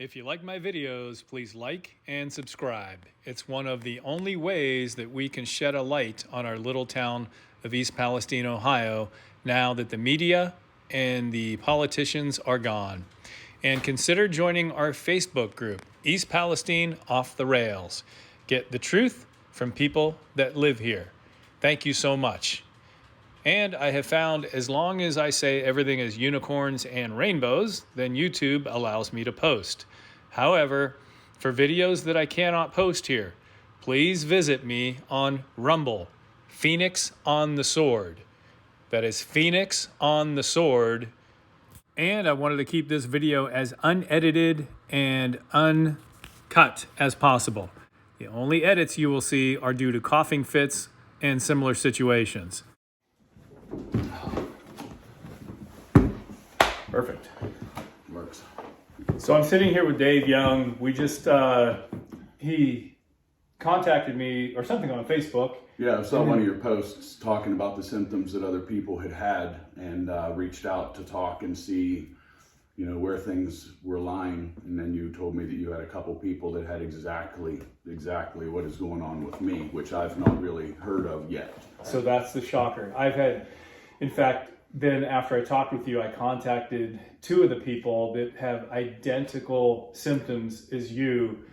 If you like my videos, please like and subscribe. It's one of the only ways that we can shed a light on our little town of East Palestine, Ohio, now that the media and the politicians are gone. And consider joining our Facebook group, East Palestine Off the Rails. Get the truth from people that live here. Thank you so much. And I have found as long as I say everything is unicorns and rainbows, then YouTube allows me to post. However, for videos that I cannot post here, please visit me on Rumble, Phoenix on the Sword. That is Phoenix on the Sword. And I wanted to keep this video as unedited and uncut as possible. The only edits you will see are due to coughing fits and similar situations. Perfect. Works. So I'm sitting here with Dave Young. We just, he contacted me or something on Facebook. Yeah, I saw one of your posts talking about the symptoms that other people had and reached out to talk and see, you know, where things were lying. And then you told me that you had a couple people that had exactly what is going on with me, which I've not really heard of yet. So that's the shocker. I've had, in fact, then after I talked with you, I contacted two of the people that have identical symptoms as you,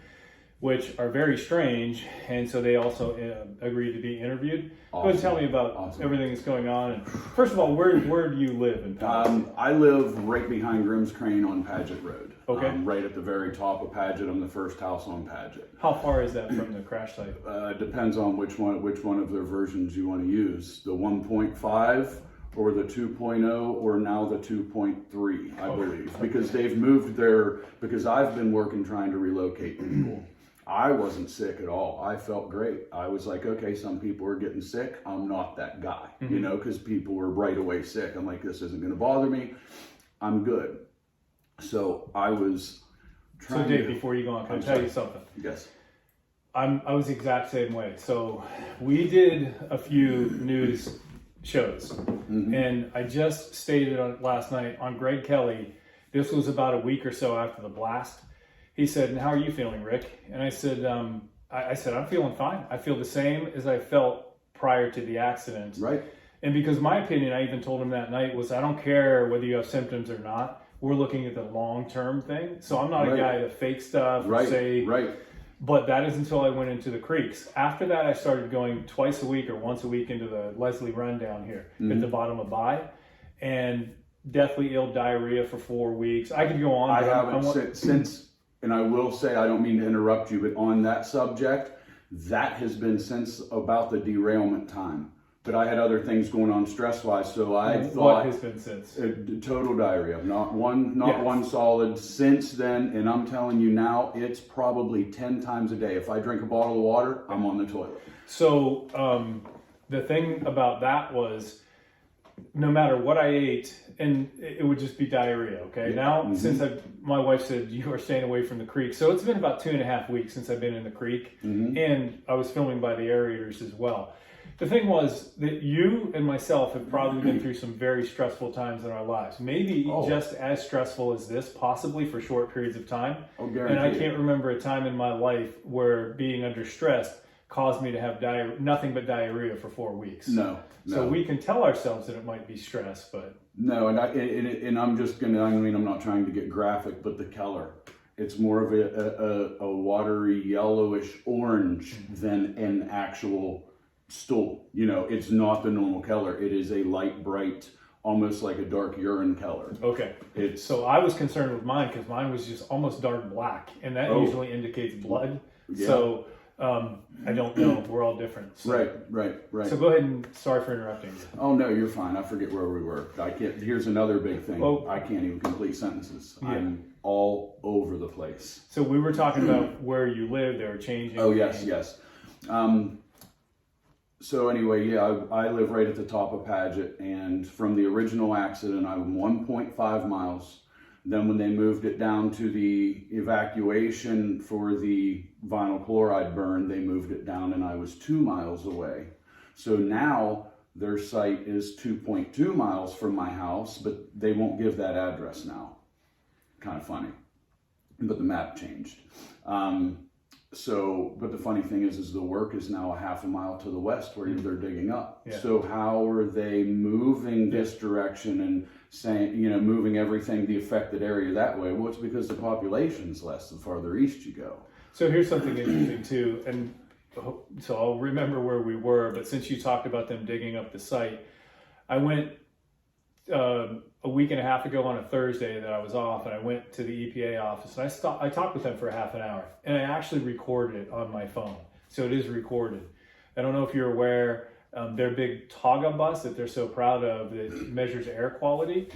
which are very strange. And so they also agreed to be interviewed. Awesome. Go ahead and tell me about everything that's going on. And first of all, where do you live in Paget? I live right behind Grimm's Crane on Paget Road. Okay. Right at the very top of Paget. I'm the first house on Paget. How far is that from the crash site? Depends on which one of their versions you want to use. The 1.5 or the 2.0 or now the 2.3, I believe. Because they've moved because I've been working trying to relocate people. I wasn't sick at all. I felt great. I was like, okay, some people are getting sick. I'm not that guy, you know, because people were right away sick. I'm like, this isn't going to bother me. I'm good. So I was trying Dave, before you go on, can I tell you something? Yes. I was the exact same way. So we did a few news shows, and I just stated last night on Greg Kelly, this was about a week or so after the blast. He said, "And how are you feeling, Rick?" And I said, I said, "I'm feeling fine. I feel the same as I felt prior to the accident." Right. And because my opinion, I even told him that night, was I don't care whether you have symptoms or not. We're looking at the long-term thing. So I'm not a guy that fakes stuff or say, but that is until I went into the creeks. After that, I started going twice a week or once a week into the Leslie Run down here at the bottom of By, and deathly ill diarrhea for 4 weeks. I could go on. I haven't since, and I will say, I don't mean to interrupt you, but on that subject, that has been since about the derailment time. But I had other things going on stress-wise, so I thought... What has been since? Total diarrhea, not one solid since then, and I'm telling you now, it's probably 10 times a day. If I drink a bottle of water, I'm on the toilet. So the thing about that was, no matter what I ate, and it would just be diarrhea, okay? Yeah. Now, since my wife said, you are staying away from the creek, so it's been about 2.5 weeks since I've been in the creek, and I was filming by the aerators as well. The thing was that you and myself have probably been through some very stressful times in our lives. Maybe just as stressful as this, possibly for short periods of time. And I can't remember a time in my life where being under stress caused me to have nothing but diarrhea for 4 weeks. No. So we can tell ourselves that it might be stress, but... No, and I'm just going to, I mean, I'm not trying to get graphic, but the color. It's more of a watery yellowish orange than an actual stool. You know, it's not the normal color. It is a light, bright, almost like a dark urine color. Okay. So I was concerned with mine because mine was just almost dark black, and that usually indicates blood. Yeah. So I don't know. We're all different. So. Right. So go ahead and sorry for interrupting you. Oh no, you're fine. I forget where we were. I can't. Here's another big thing. I can't even complete sentences. Yeah. I'm all over the place. So we were talking about where you live. They were changing. Oh yes. So anyway, yeah, I live right at the top of Paget, and from the original accident, I'm 1.5 miles. Then when they moved it down to the evacuation for the vinyl chloride burn, they moved it down and I was 2 miles away. So now their site is 2.2 miles from my house, but they won't give that address now. Kind of funny. but the map changed. But the funny thing is the work is now a half a mile to the west where they're digging up. Yeah. So how are they moving this direction and saying, moving everything, the affected area that way? Well, it's because the population's less the farther east you go. So here's something interesting too, and so I'll remember where we were, but since you talked about them digging up the site, I went a week and a half ago on a Thursday that I was off, and I went to the EPA office, and I talked with them for half an hour, and I actually recorded it on my phone, so it is recorded. I don't know if you're aware, their big Taga bus that they're so proud of that measures air quality,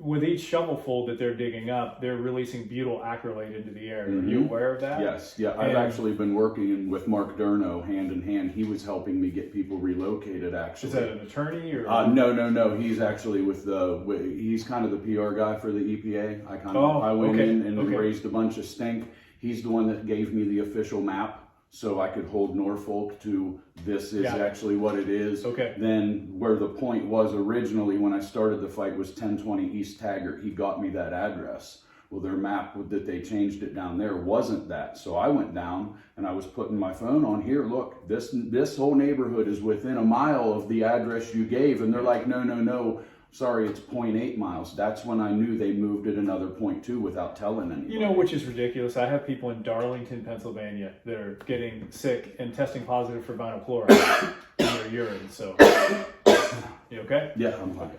with each shovelful that they're digging up, they're releasing butyl acrylate into the air. Are you aware of that? Yes. Yeah. I've actually been working with Mark Durno hand in hand. He was helping me get people relocated, actually. Is that an attorney or? No. He's actually he's kind of the PR guy for the EPA. I went in and raised a bunch of stink. He's the one that gave me the official map, so I could hold Norfolk to this is actually what it is. Okay. Then where the point was originally when I started the fight was 1020 East Taggart. He got me that address. Well, their map that they changed it down there wasn't that. So I went down and I was putting my phone on here. Look, this whole neighborhood is within a mile of the address you gave. And they're like, no. Sorry, it's 0.8 miles. That's when I knew they moved it another 0.2 without telling anybody. Which is ridiculous. I have people in Darlington, Pennsylvania that are getting sick and testing positive for vinyl chloride in their urine. So, you okay? Yeah, I'm fine.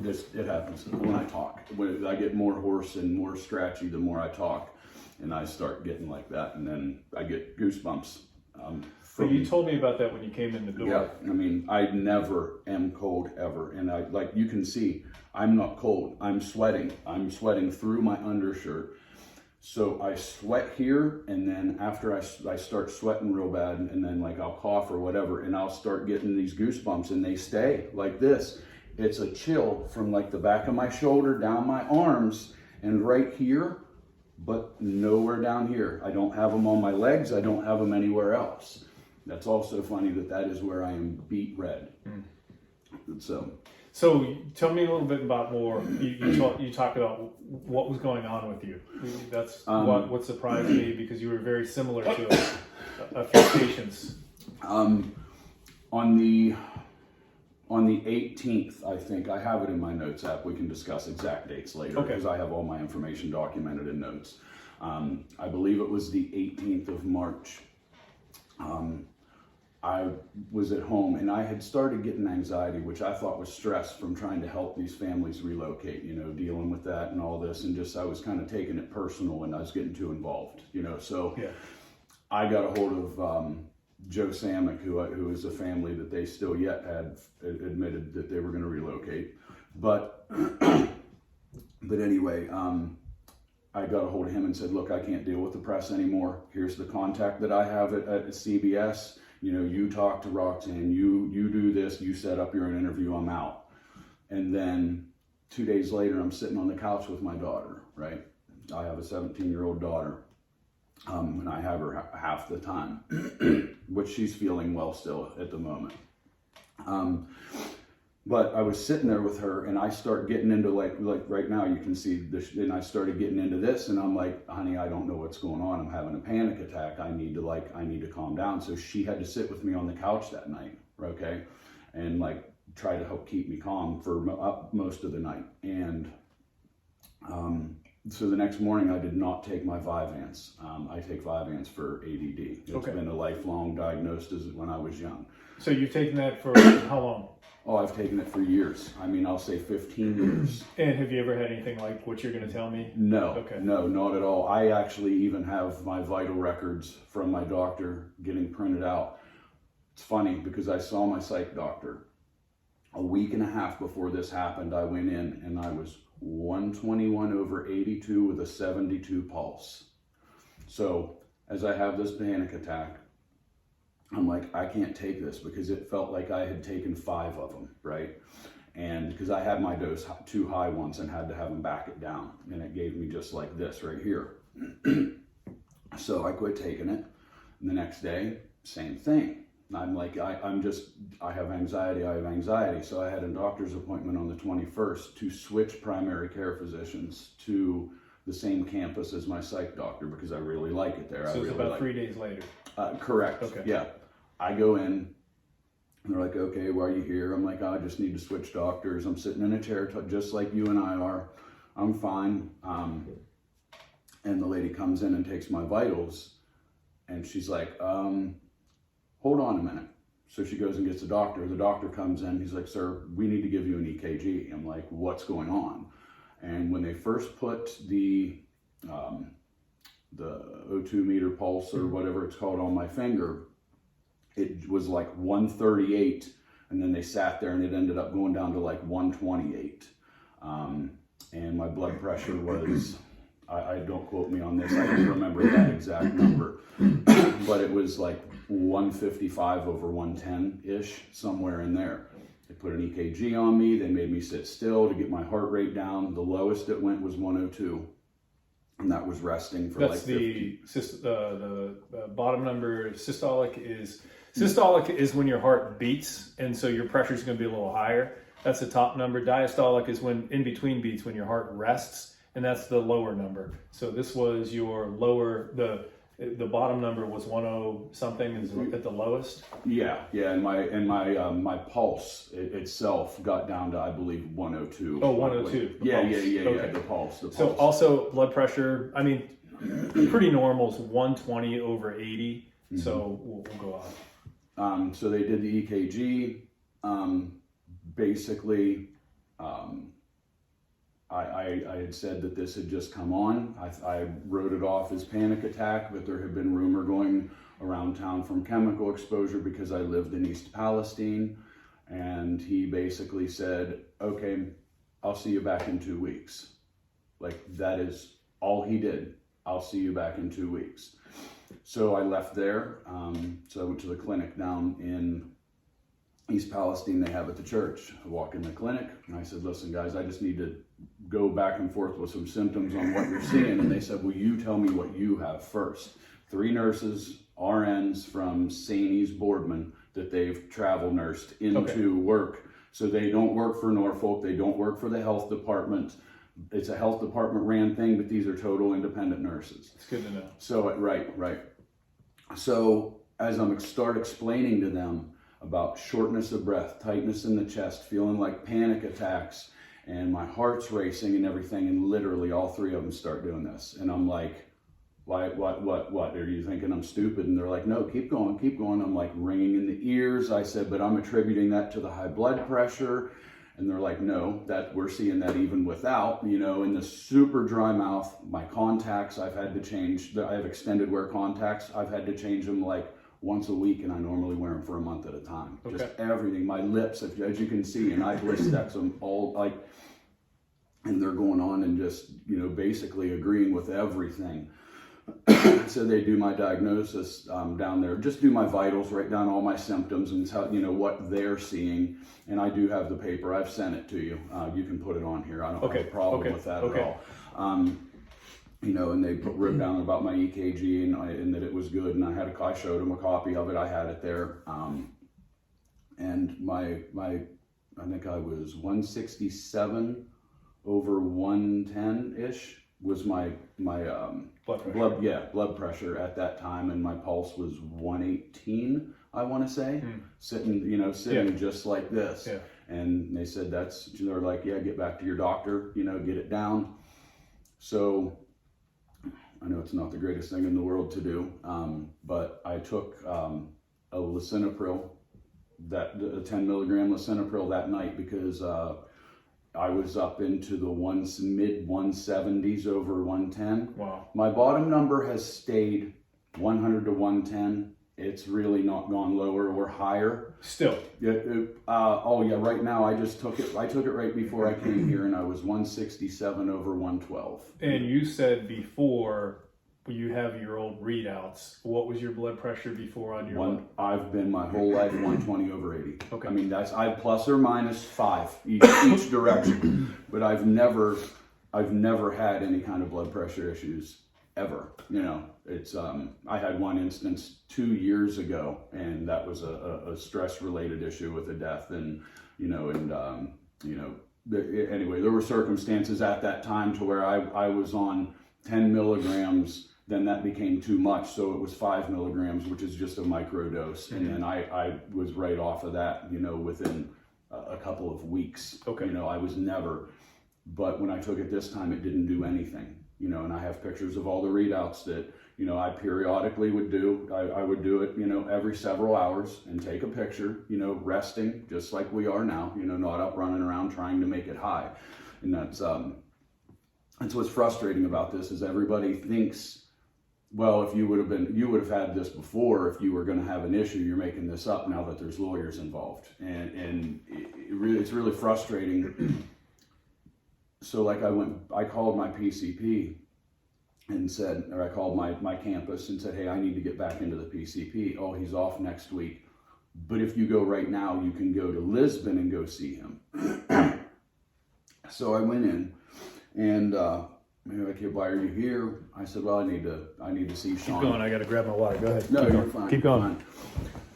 It happens when I talk. When I get more hoarse and more scratchy, the more I talk, and I start getting like that, and then I get goosebumps. So you told me about that when you came in the door. Yeah, I never am cold ever. And you can see, I'm not cold. I'm sweating. I'm sweating through my undershirt. So I sweat here, and then after I start sweating real bad, and then I'll cough or whatever, and I'll start getting these goosebumps, and they stay like this. It's a chill from the back of my shoulder down my arms and right here, but nowhere down here. I don't have them on my legs. I don't have them anywhere else. That's also funny that is where I am beet red. So tell me a little bit about more. You talked about what was going on with you. That's what surprised me, because you were very similar to a few patients. On the 18th, I think, I have it in my notes app. We can discuss exact dates later because I have all my information documented in notes. I believe it was the 18th of March. I was at home and I had started getting anxiety, which I thought was stress from trying to help these families relocate, dealing with that and all this, and I was kind of taking it personal and I was getting too involved, so I got a hold of Joe Samick, who is a family that they still yet had admitted that they were going to relocate, but anyway, I got a hold of him and said, look, I can't deal with the press anymore. Here's the contact that I have at CBS. You talk to Roxanne, you do this, you set up your own interview, I'm out. And then 2 days later, I'm sitting on the couch with my daughter, right? I have a 17-year-old daughter, and I have her half the time, which she's feeling well still at the moment. But I was sitting there with her, and I start getting into like right now you can see this, and I started getting into this, and I'm like, honey, I don't know what's going on. I'm having a panic attack. I need to calm down. So she had to sit with me on the couch that night, okay, and try to help keep me calm for most of the night. And so the next morning I did not take my Vyvanse. I take Vyvanse for ADD. It's been a lifelong diagnosis when I was young. So you've taken that for how long? Oh, I've taken it for years. I'll say 15 years. And have you ever had anything like what you're going to tell me? No, no, not at all. I actually even have my vital records from my doctor getting printed out. It's funny because I saw my psych doctor a week and a half before this happened. I went in and I was 121/82 with a 72 pulse. So as I have this panic attack, I'm like, I can't take this because it felt like I had taken 5 of them, right? And because I had my dose too high once and had to have them back it down. And it gave me just like this right here. So I quit taking it. And the next day, same thing. I'm like, I have anxiety. So I had a doctor's appointment on the 21st to switch primary care physicians to the same campus as my psych doctor because I really like it there. So I it's really about like 3 days later. Correct. Okay. Yeah. I go in, and they're like, okay, why are you here? I'm like, I just need to switch doctors. I'm sitting in a chair just like you and I are. I'm fine. And the lady comes in and takes my vitals, and she's like, hold on a minute. So she goes and gets the doctor. The doctor comes in. He's like, sir, we need to give you an EKG. I'm like, what's going on? And when they first put the O2 meter pulse or whatever it's called on my finger, it was like 138, and then they sat there and it ended up going down to like 128. And my blood pressure was, I don't quote me on this, I don't remember that exact number, but it was like 155 over 110-ish, somewhere in there. They put an EKG on me, they made me sit still to get my heart rate down. The lowest it went was 102. And that was resting for That's like 50. the bottom number. Systolic is when your heart beats, and so your pressure is going to be a little higher. That's the top number. Diastolic is when in between beats, when your heart rests, and that's the lower number. So this was your lower. The bottom number was 10 something is at the lowest. Yeah, and my pulse itself got down to, I believe, 102. Oh, 102. Yeah, Okay. the pulse. So also blood pressure, I mean, pretty normal is 120 over 80. Mm-hmm. So we'll go on. So they did the EKG. Basically, I had said that this had just come on. I wrote it off as panic attack, but there had been rumor going around town from chemical exposure because I lived in East Palestine. And he basically said, okay, I'll see you back in 2 weeks. Like, that is all he did. I'll see you back in 2 weeks. So I left there. So I went to the clinic down in East Palestine they have at the church. I walk in the clinic and I said, listen guys, I just need to go back and forth with some symptoms on what you're seeing. And they said, well, you tell me what you have first. 3 nurses, RNs from St. E's Boardman that they've travel nursed into work. So they don't work for Norfolk. They don't work for the health department. It's a health department ran thing, but these are total independent nurses. It's good to know. So, right. So as I'm start explaining to them about shortness of breath, tightness in the chest, feeling like panic attacks, and my heart's racing and everything, and literally all 3 of them start doing this. And I'm like, what? Are you thinking I'm stupid? And they're like, no, keep going. I'm like ringing in the ears. I said, but I'm attributing that to the high blood pressure. And they're like, no, that we're seeing that even without, in the super dry mouth, my contacts, I've had to change. I have extended wear contacts. I've had to change them like once a week, and I normally wear them for a month at a time. Okay. Just everything, my lips, as you can see, and I blistex them all, like, and they're going on and just, basically agreeing with everything. So they do my diagnosis down there, just do my vitals, write down all my symptoms and tell, what they're seeing. And I do have the paper. I've sent it to you. You can put it on here. I don't have a problem with that at all. And they wrote down about my EKG and that it was good. And I showed them a copy of it. I had it there. And I think I was 167 over 110-ish was my blood pressure at that time, and my pulse was 118, I want to say, sitting just like this. Yeah. And they said they're like, yeah, get back to your doctor, get it down. So I know it's not the greatest thing in the world to do, but I took a lisinopril, a 10 milligram lisinopril that night because I was up into the mid 170s over 110. Wow. My My bottom number has stayed 100 to 110. It's really not gone lower or higher. Still. Right now I just took it. I took it right before I came here, and I was 167 over 112. And you said before you have your old readouts, what was your blood pressure before on your I've been my whole life 120 over 80. Okay. I mean, I plus or minus 5 each direction, but I've never had any kind of blood pressure issues ever. It's I had one instance 2 years ago, and that was a stress related issue with a death, and anyway, there were circumstances at that time to where I was on 10 milligrams, then that became too much. So it was 5 milligrams, which is just a microdose. And then I was right off of that, within a couple of weeks. Okay. I was never, but when I took it this time, it didn't do anything, and I have pictures of all the readouts that, I periodically would do. I would do it, every several hours and take a picture, resting just like we are now, not up running around trying to make it high. And that's what's frustrating about this is everybody thinks, well, if you would have had this before, if you were going to have an issue, you're making this up now that there's lawyers involved. And it's really frustrating. So like I called my PCP and said, or I called my campus and said, hey, I need to get back into the PCP. Oh, he's off next week. But if you go right now, you can go to Lisbon and go see him. So I went in and, why are you here? I said, well, I need to see Sean. Keep going. I got to grab my water. Go ahead. No, you're fine. Keep going. Fine.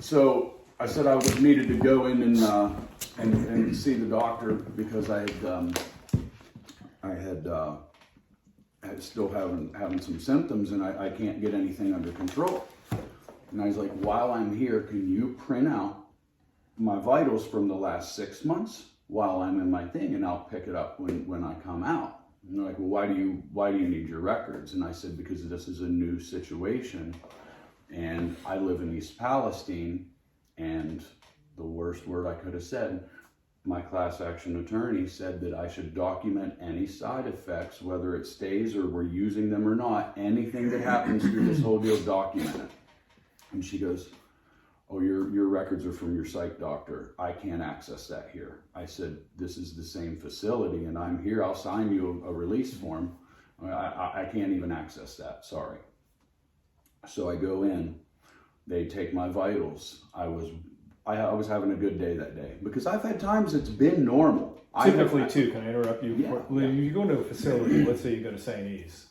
So I said I needed to go in and see the doctor because I had still having some symptoms and I can't get anything under control. And I was like, while I'm here, can you print out my vitals from the last 6 months while I'm in my thing, and I'll pick it up when I come out. And they're like, well, why do you need your records? And I said, because this is a new situation, and I live in East Palestine, and the worst word I could have said, my class action attorney said that I should document any side effects, whether it stays or we're using them or not, anything that happens through this whole deal, document it. And she goes, oh, your records are from your psych doctor. I can't access that here. I said, this is the same facility and I'm here. I'll sign you a release form. I can't even access that, sorry. So I go in, they take my vitals. I was having a good day that day because I've had times it's been normal. Typically too, can I interrupt you? Yeah. You go into a facility, let's say you go to St. E's,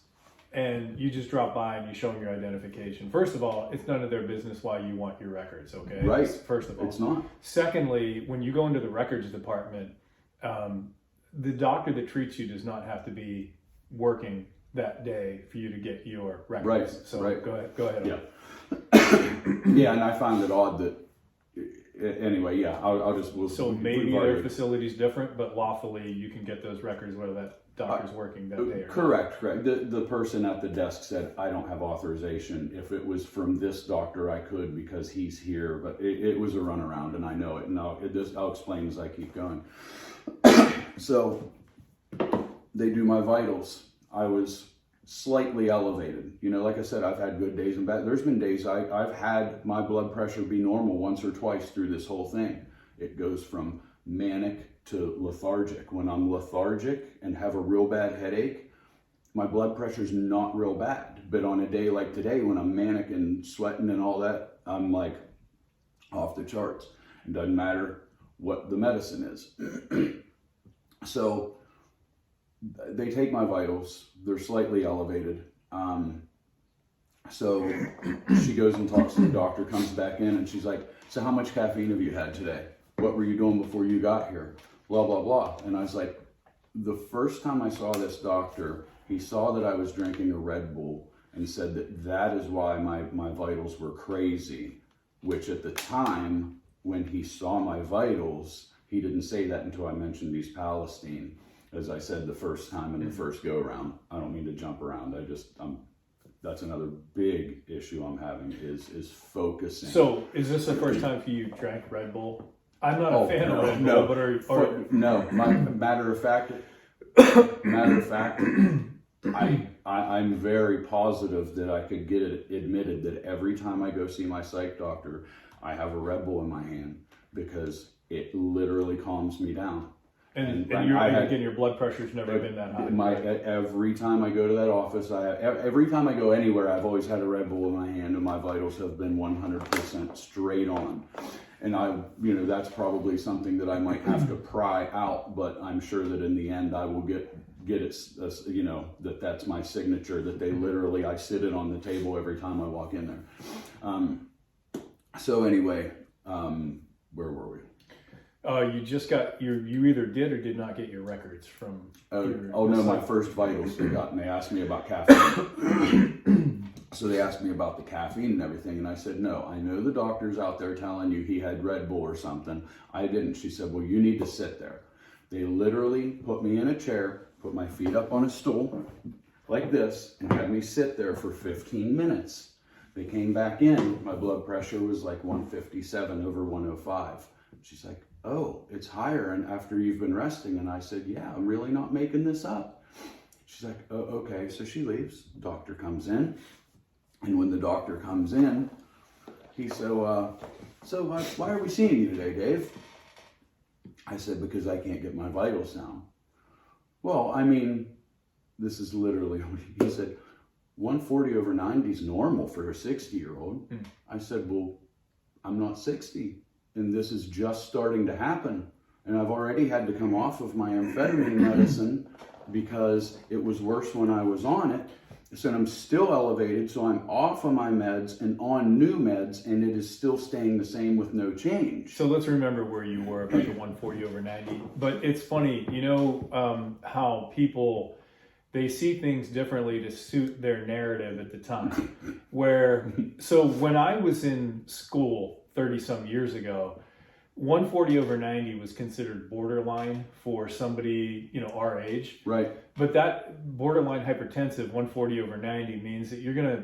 and you just drop by and you show them your identification. First of all, it's none of their business why you want your records, okay? Right. First of all. It's not. Secondly, when you go into the records department, the doctor that treats you does not have to be working that day for you to get your records. Right. So right. Go ahead. Yeah. Yeah, and I found it odd that, anyway, yeah, So maybe their facility's different, but lawfully you can get those records whether that doctor's working that day or correct. The person at the desk said, I don't have authorization. If it was from this doctor, I could because he's here, but it was a runaround and I know it. And I'll explain as I keep going. So they do my vitals. I was slightly elevated. Like I said, I've had good days and bad. There's been days I've had my blood pressure be normal once or twice through this whole thing. It goes from manic to lethargic. When I'm lethargic and have a real bad headache, my blood pressure's not real bad. But on a day like today, when I'm manic and sweating and all that, I'm like off the charts. It doesn't matter what the medicine is. So they take my vitals. They're slightly elevated. So she goes and talks to the doctor, comes back in, and she's like, so how much caffeine have you had today? What were you doing before you got here? Blah, blah, blah. And I was like, the first time I saw this doctor, he saw that I was drinking a Red Bull and said that is why my vitals were crazy, which at the time, when he saw my vitals, he didn't say that until I mentioned East Palestine. As I said the first time in the first go around, I don't mean to jump around. That's another big issue I'm having is focusing. So is this the first time for you drank Red Bull? I'm not a fan of Red Bull, but no. Matter of fact, I'm very positive that I could get it admitted that every time I go see my psych doctor, I have a Red Bull in my hand because it literally calms me down. And your blood pressure's never been that high. Every time I go to that office, every time I go anywhere, I've always had a Red Bull in my hand, and my vitals have been 100% straight on. And that's probably something that I might have to pry out, but I'm sure that in the end I will get it. That's my signature. That I sit it on the table every time I walk in there. So anyway, where were we? You just got you either did or did not get your records from. My first vitals they got, and they asked me about caffeine. So they asked me about the caffeine and everything, and I said, no, I know the doctor's out there telling you he had Red Bull or something. I didn't. She said, well, you need to sit there. They literally put me in a chair, put my feet up on a stool like this, and had me sit there for 15 minutes. They came back in, my blood pressure was like 157 over 105. She's like, oh, it's higher and after you've been resting. And I said, yeah, I'm really not making this up. She's like, oh, okay. So she leaves, doctor comes in. And when the doctor comes in, he said, why are we seeing you today, Dave? I said, because I can't get my vitals down. Well, I mean, this is literally what he said. 140 over 90 is normal for a 60-year-old. I said, well, I'm not 60, and this is just starting to happen. And I've already had to come off of my amphetamine medicine because it was worse when I was on it. So I'm still elevated, so I'm off of my meds and on new meds, and it is still staying the same with no change. So let's remember where you were about the 140 over 90. But it's funny, how people, they see things differently to suit their narrative at the time. So when I was in school 30 some years ago, 140 over 90 was considered borderline for somebody, our age. Right. But that borderline hypertensive 140 over 90 means that you're going to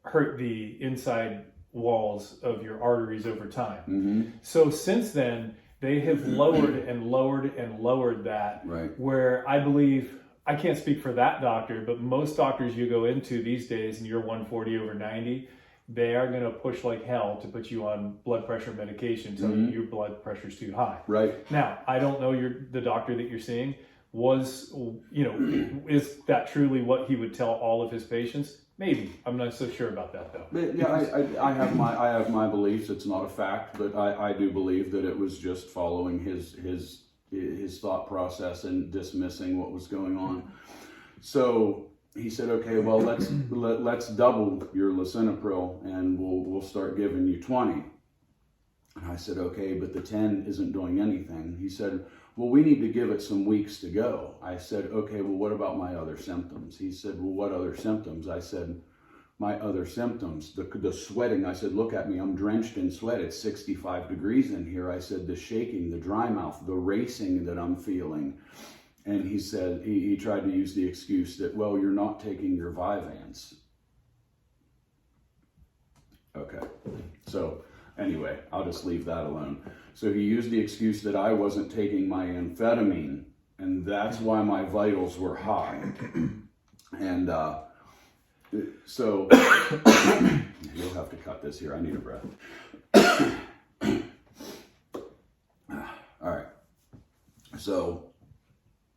hurt the inside walls of your arteries over time. Mm-hmm. So since then, they have lowered and lowered and lowered that. Right. Where I believe, I can't speak for that doctor, but most doctors you go into these days and you're 140 over 90, they are going to push like hell to put you on blood pressure medication, so your blood pressure's too high. Right. Now, I don't know the doctor that you're seeing is that truly what he would tell all of his patients? Maybe. I'm not so sure about that though. But yeah, I have my beliefs. It's not a fact, but I do believe that it was just following his thought process and dismissing what was going on. So he said, okay, well, let's double your lisinopril and we'll start giving you 20. And I said, okay, but the 10 isn't doing anything. He said, well, we need to give it some weeks to go. I said, okay, well, what about my other symptoms? He said, well, what other symptoms? I said, my other symptoms, the sweating. I said, look at me, I'm drenched in sweat. It's 65 degrees in here. I said, the shaking, the dry mouth, the racing that I'm feeling. And he said, he tried to use the excuse that, well, you're not taking your Vyvanse. Okay, so anyway, I'll just leave that alone. So he used the excuse that I wasn't taking my amphetamine, and that's why my vitals were high. And so you'll have to cut this here. I need a breath. All right. So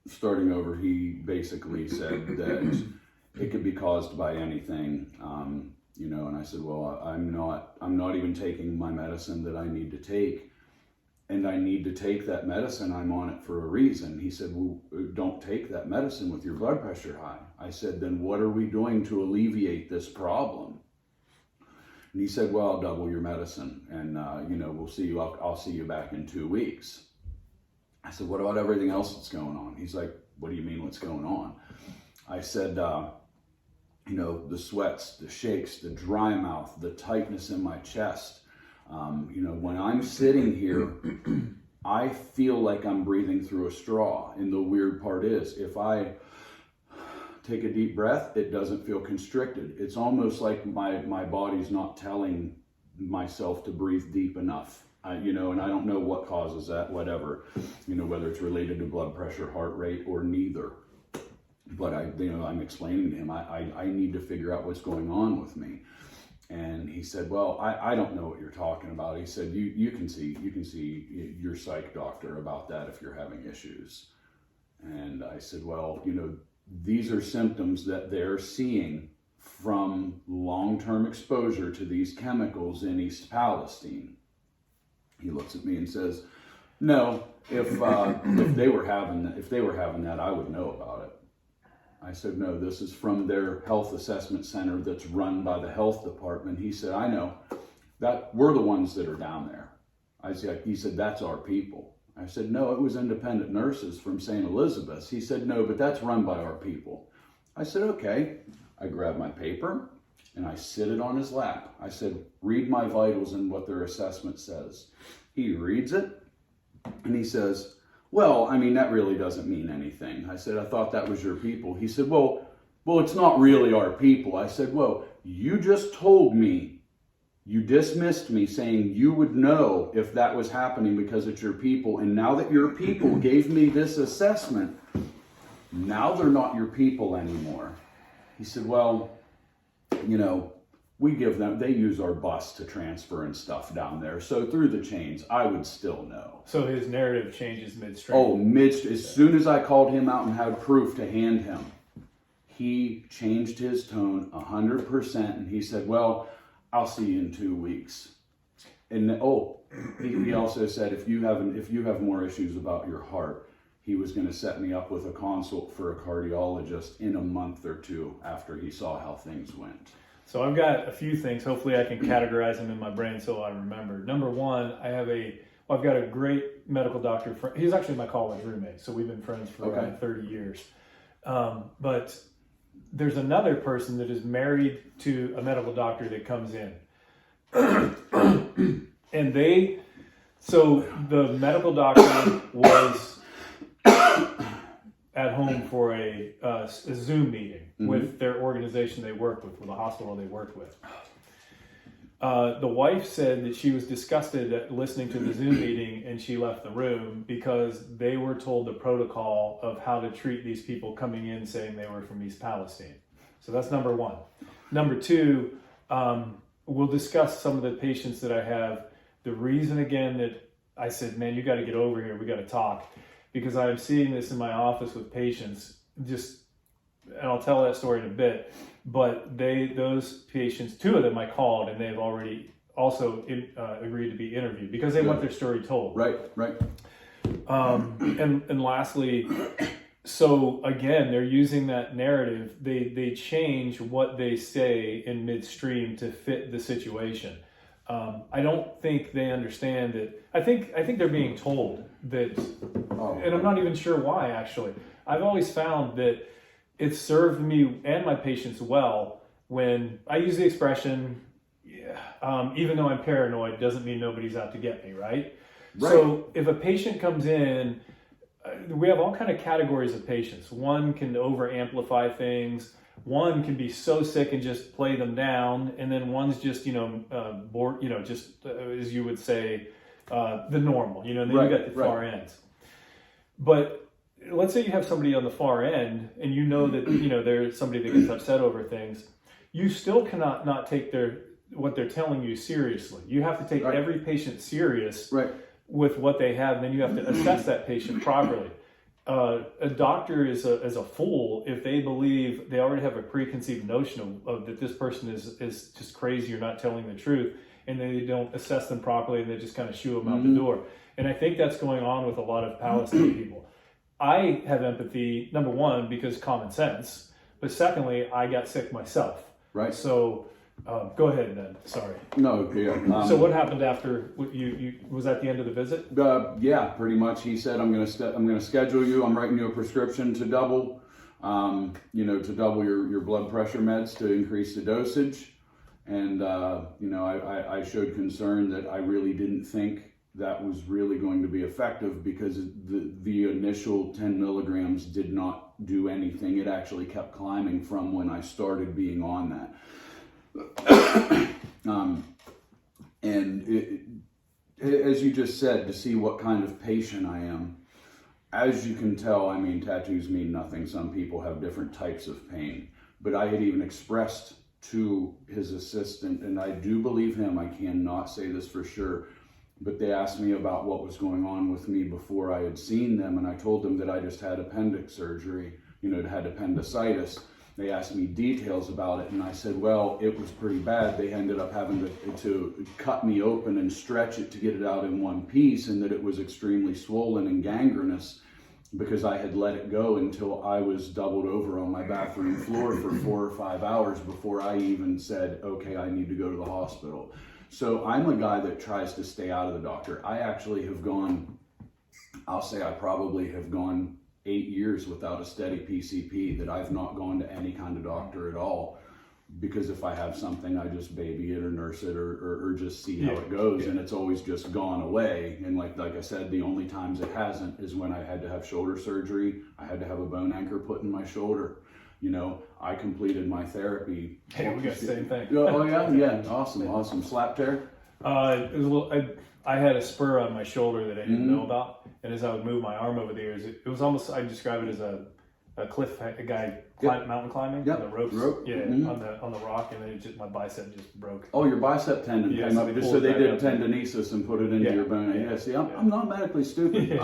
starting over, he basically said that it could be caused by anything, and I said, well, I'm not even taking my medicine that I need to take, and I need to take that medicine. I'm on it for a reason. He said, well, don't take that medicine with your blood pressure high. I said, then what are we doing to alleviate this problem? And he said, well, I'll double your medicine, and we'll see you. I'll see you back in 2 weeks. I said, what about everything else that's going on? He's like, what do you mean what's going on? I said, the sweats, the shakes, the dry mouth, the tightness in my chest. When I'm sitting here, I feel like I'm breathing through a straw. And the weird part is, if I take a deep breath, it doesn't feel constricted. It's almost like my body's not telling myself to breathe deep enough. And I don't know what causes that, whatever, whether it's related to blood pressure, heart rate, or neither. But I'm explaining to him, I need to figure out what's going on with me. And he said, well, I don't know what you're talking about. He said, you can see your psych doctor about that if you're having issues. And I said, well, these are symptoms that they're seeing from long-term exposure to these chemicals in East Palestine. He looks at me and says, no, if they were having that, I would know about it. I said, no, this is from their health assessment center that's run by the health department. He said, I know that we're the ones that are down there. He said, that's our people. I said, no, it was independent nurses from St. Elizabeth's. He said, no, but that's run by our people. I said, okay. I grabbed my paper and I sit it on his lap. I said, read my vitals and what their assessment says. He reads it and he says, well, I mean, that really doesn't mean anything. I said, I thought that was your people. He said, well, it's not really our people. I said, well, you just told me, you dismissed me saying you would know if that was happening because it's your people. And now that your people gave me this assessment, now they're not your people anymore. He said, well, you know, we give them, they use our bus to transfer and stuff down there. So through the chains, I would still know. So his narrative changes midstream. Oh, as soon as I called him out and had proof to hand him, he changed his tone 100%. And he said, well, I'll see you in 2 weeks. And he also said, if you have more issues about your heart, he was going to set me up with a consult for a cardiologist in a month or two after he saw how things went. So I've got a few things. Hopefully I can categorize them in my brain so I remember. Number one, I've got a great medical doctor. He's actually my college roommate, so we've been friends for around 30 years. But there's another person that is married to a medical doctor that comes in. And so the medical doctor was at home for a Zoom meeting with their organization they work with the hospital they worked with. The wife said that she was disgusted at listening to the Zoom meeting and she left the room because they were told the protocol of how to treat these people coming in saying they were from East Palestine. So that's number one. Number two, we'll discuss some of the patients that I have. The reason again that I said, man, you got to get over here. We got to talk. Because I'm seeing this in my office with patients, and I'll tell that story in a bit, but those patients, 2 of them I called, and they've already also agreed to be interviewed because they want their story told. Right. And lastly, so again, they're using that narrative. They change what they say in midstream to fit the situation. I don't think they understand that. I think they're being told that, and I'm not even sure why, actually. I've always found that it's served me and my patients well when I use the expression, even though I'm paranoid, doesn't mean nobody's out to get me, right? So if a patient comes in, we have all kind of categories of patients. One can over amplify things. One can be so sick and just play them down, and then one's just, bored, just as you would say, the normal, and then you got the far ends. But let's say you have somebody on the far end, and you know that, there's somebody that gets upset over things. You still cannot not take what they're telling you seriously. You have to take every patient serious with what they have, and then you have to assess that patient properly. A doctor is a fool if they believe they already have a preconceived notion of that this person is just crazy or not telling the truth, and they don't assess them properly and they just kind of shoo them out the door. And I think that's going on with a lot of Palestinian people. I have empathy, number one, because common sense, but secondly, I got sick myself. Right. So go ahead then. Sorry. No, yeah. So what happened after you was that the end of the visit? Yeah, pretty much. He said, I'm going to schedule you. I'm writing you a prescription to double, to double your blood pressure meds to increase the dosage. And, I showed concern that I really didn't think that was really going to be effective because the initial 10 milligrams did not do anything. It actually kept climbing from when I started being on that. As you just said, to see what kind of patient I am, as you can tell, I mean, tattoos mean nothing. Some people have different types of pain, but I had even expressed to his assistant, and I do believe him, I cannot say this for sure, but they asked me about what was going on with me before I had seen them, and I told them that I just had appendix surgery, had appendicitis. They asked me details about it, and I said, well, it was pretty bad. They ended up having to cut me open and stretch it to get it out in one piece, and that it was extremely swollen and gangrenous because I had let it go until I was doubled over on my bathroom floor for 4 or 5 hours before I even said, okay, I need to go to the hospital. So I'm a guy that tries to stay out of the doctor. I actually have gone I'll say I probably have gone 8 years without a steady PCP, that I've not gone to any kind of doctor at all. Because if I have something, I just baby it or nurse it or just see how it goes, and it's always just gone away. And like I said, the only times it hasn't is when I had to have shoulder surgery. I had to have a bone anchor put in my shoulder. You know, I completed my therapy. Hey, we got the same thing. Oh yeah, awesome. Slap tear? It was a little. I had a spur on my shoulder that I didn't know about, and as I would move my arm over the years, it was almost. I describe it as a cliff, a guy mountain climbing, the ropes, on the rock, and then my bicep just broke. Oh, your bicep tendon came up, just so they did tendinosis and put it into your bone. Yeah, see, I'm not medically stupid.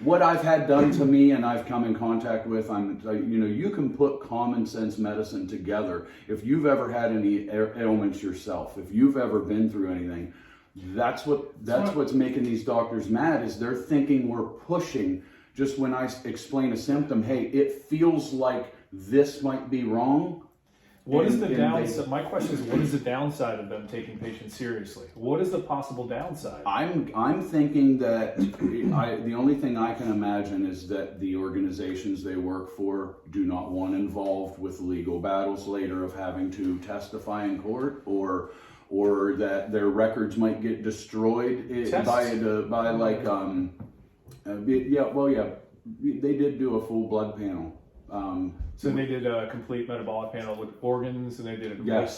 What I've had done to me and I've come in contact with, you can put common sense medicine together. If you've ever had any ailments yourself, if you've ever been through anything, that's what's making these doctors mad, is they're thinking we're pushing. Just when I explain a symptom, hey, it feels like this might be wrong. What is the downside? My question is, what is the downside of them taking patients seriously? What is the possible downside? I'm thinking that the only thing I can imagine is that the organizations they work for do not want involved with legal battles later of having to testify in court, or that their records might get destroyed by like. They did do a full blood panel. So they did a complete metabolic panel with organs, and they did a complete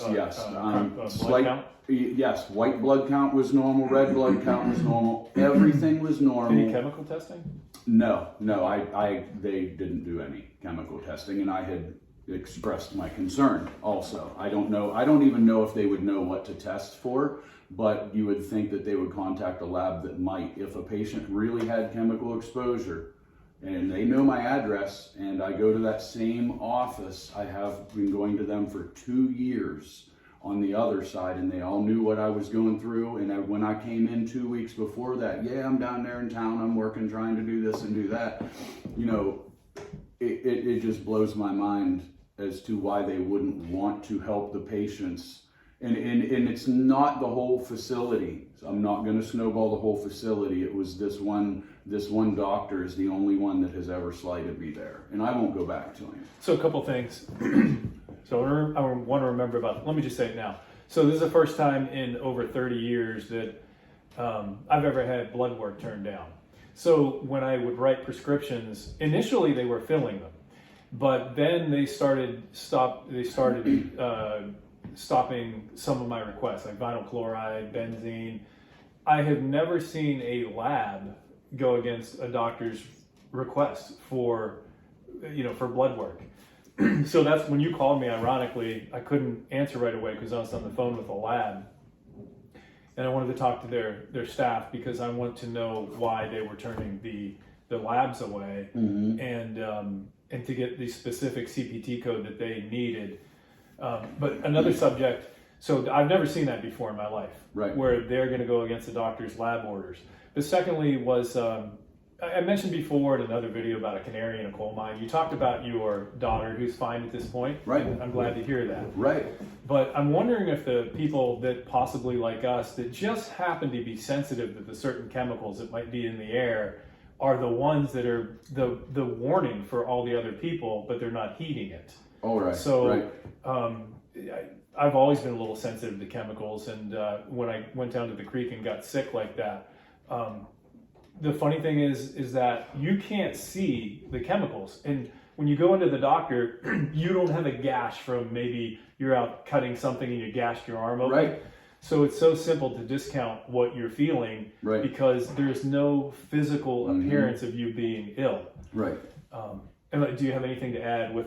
blood count? Yes, white blood count was normal, red blood count was normal, everything was normal. Any chemical testing? No, they didn't do any chemical testing, and I had expressed my concern also. I don't even know if they would know what to test for. But you would think that they would contact a lab that might. If a patient really had chemical exposure and they know my address and I go to that same office, I have been going to them for 2 years on the other side, and they all knew what I was going through. And when I came in 2 weeks before that, I'm down there in town, I'm working, trying to do this and do that. You know, it just blows my mind as to why they wouldn't want to help the patients. And it's not the whole facility. So I'm not going to snowball the whole facility. It was this one doctor is the only one that has ever slighted me there, and I won't go back to him. So a couple things. So I want to remember about. Let me just say it now. So this is the first time in over 30 years that I've ever had blood work turned down. So when I would write prescriptions, initially they were filling them, but then they started stopping some of my requests, like vinyl chloride, benzene. I have never seen a lab go against a doctor's request for blood work. So that's when you called me. Ironically, I couldn't answer right away because I was on the phone with a lab, and I wanted to talk to their staff because I want to know why they were turning the labs away, and to get the specific CPT code that they needed. But another subject, so I've never seen that before in my life, where they're going to go against the doctor's lab orders. But secondly was, I mentioned before in another video about a canary in a coal mine. You talked about your daughter who's fine at this point. Right. I'm glad to hear that. Right. But I'm wondering if the people that possibly like us that just happen to be sensitive to the certain chemicals that might be in the air are the ones that are the warning for all the other people, but they're not heeding it. Oh, right. So I've always been a little sensitive to chemicals, and when I went down to the creek and got sick like that, the funny thing is that you can't see the chemicals. And when you go into the doctor, you don't have a gash from maybe you're out cutting something and you gashed your arm open. Right. So it's so simple to discount what you're feeling because there's no physical appearance of you being ill. Right. And do you have anything to add with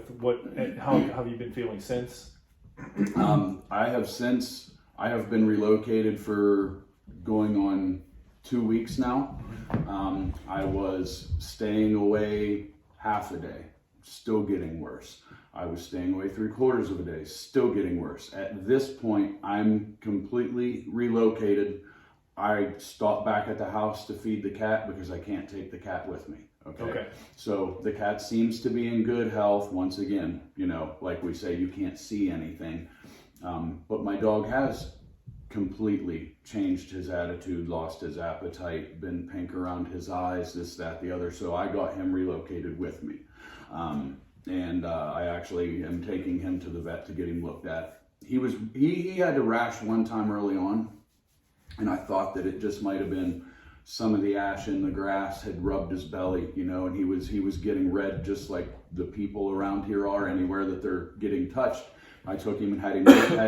how have you been feeling since? I have been relocated for going on 2 weeks now. I was staying away half a day, still getting worse. I was staying away 3/4 of a day, still getting worse. At this point, I'm completely relocated. I stopped back at the house to feed the cat because I can't take the cat with me. Okay. So the cat seems to be in good health. Once again, like we say, you can't see anything. But my dog has completely changed his attitude, lost his appetite, been pink around his eyes, this, that, the other. So I got him relocated with me. I actually am taking him to the vet to get him looked at. He had a rash one time early on, and I thought that it just might have been some of the ash in the grass had rubbed his belly, and he was getting red just like the people around here are anywhere that they're getting touched. I took him and had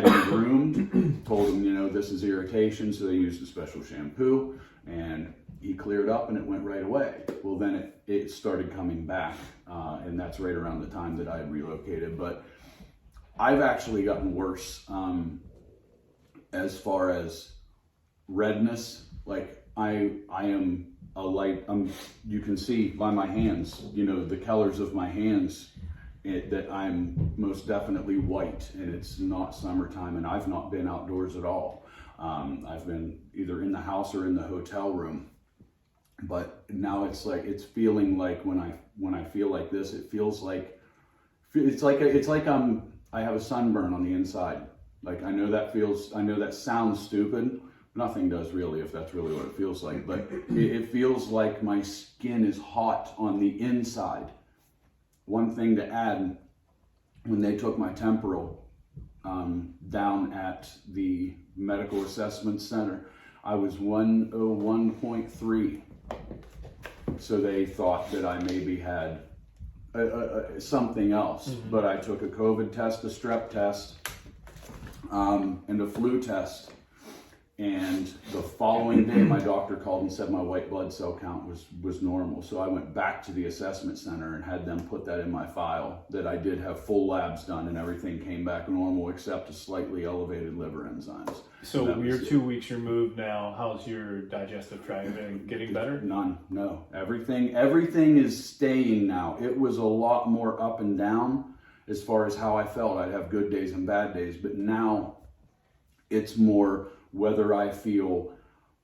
him groomed, told him, this is irritation, so they used a special shampoo, and he cleared up and it went right away. Well, then it started coming back, and that's right around the time that I had relocated. But I've actually gotten worse as far as redness. Like I am a light, you can see by my hands, the colors of my hands, that I'm most definitely white, and it's not summertime, and I've not been outdoors at all. I've been either in the house or in the hotel room. But now it's feeling like when I feel like this, it feels like I have a sunburn on the inside. Like I know that sounds stupid. Nothing does really, if that's really what it feels like. But it feels like my skin is hot on the inside. One thing to add, when they took my temporal down at the medical assessment center, I was 101.3. So they thought that I maybe had something else. Mm-hmm. But I took a COVID test, a strep test, and a flu test. And the following day, my doctor called and said my white blood cell count was normal. So I went back to the assessment center and had them put that in my file, that I did have full labs done and everything came back normal except a slightly elevated liver enzymes. So you're 2 weeks removed now. How's your digestive tract? Getting better? None, no. Everything is staying now. It was a lot more up and down as far as how I felt. I'd have good days and bad days, but now it's more whether I feel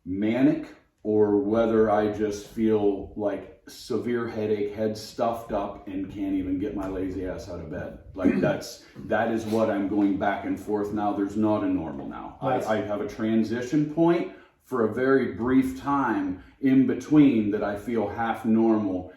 manic or whether I just feel like severe headache, head stuffed up, and can't even get my lazy ass out of bed. Like that is what I'm going back and forth now. There's not a normal now. I have a transition point for a very brief time in between that I feel half normal,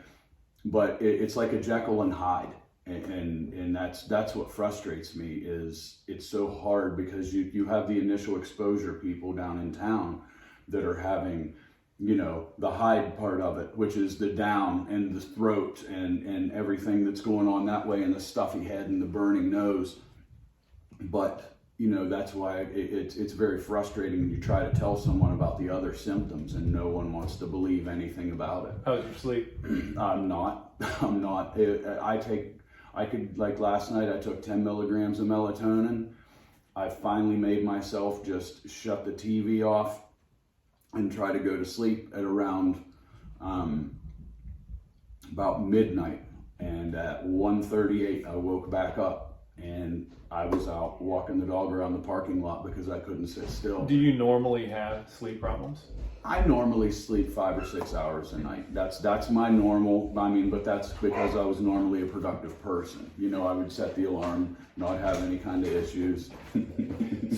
but it's like a Jekyll and Hyde. And that's what frustrates me, is it's so hard because you have the initial exposure people down in town that are having, the Hyde part of it, which is the down and the throat and everything that's going on that way, and the stuffy head and the burning nose. But, that's why it's very frustrating when you try to tell someone about the other symptoms and no one wants to believe anything about it. How's your sleep? I'm not. Like last night, I took 10 milligrams of melatonin. I finally made myself just shut the TV off and try to go to sleep at around about midnight. And at 1:38, I woke back up and I was out walking the dog around the parking lot because I couldn't sit still. Do you normally have sleep problems? I normally sleep 5 or 6 hours a night. That's my normal. But that's because I was normally a productive person. I would set the alarm, not have any kind of issues.